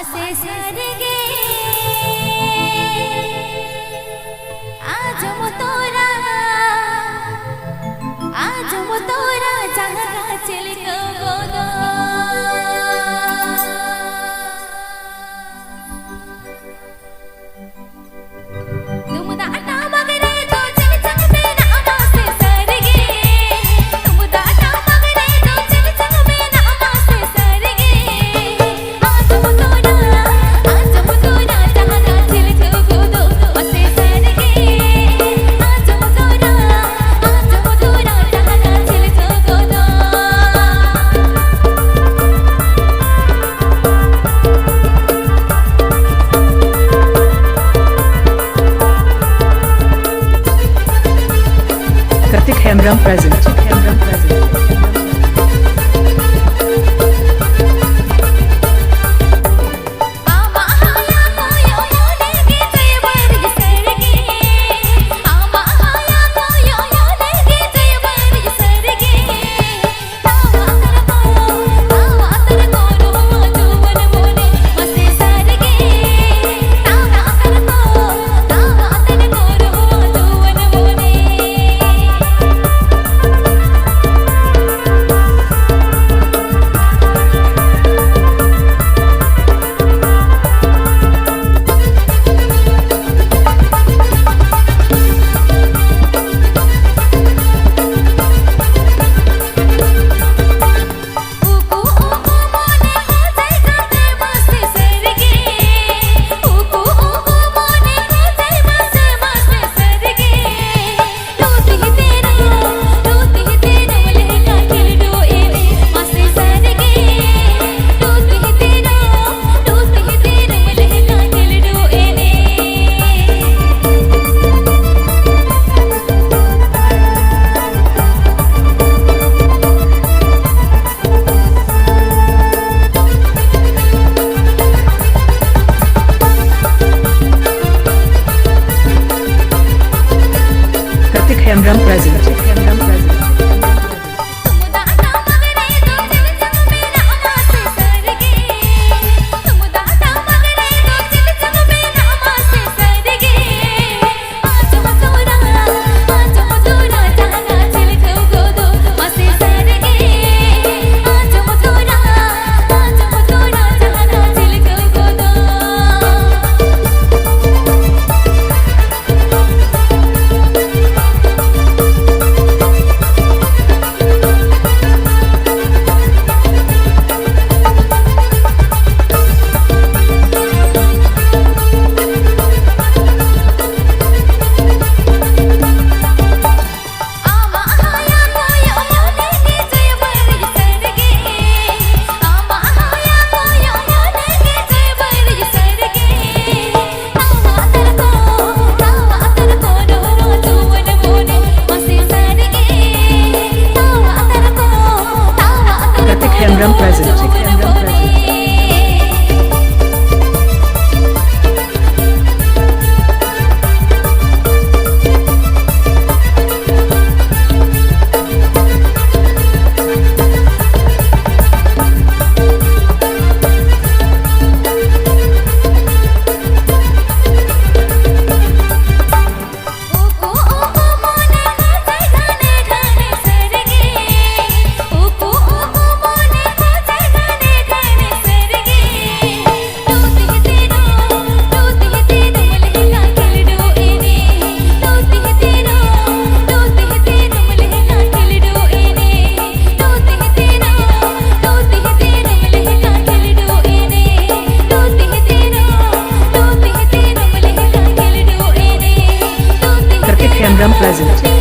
मासे सरगे आज मो तोरा जहाँ चल गोदा तुम दाटा मगरे तो चल चल मेरा मासे सरगे तुम दाटा मगरे तो चल चल मेरा मासे सरगे आज मो तोरा जहाँ चल गोदा मासे सरगे आज मो तोरा जहाँ चल गोदा Kartik Hemram present. Hemram present. Hemram present. Hemram present.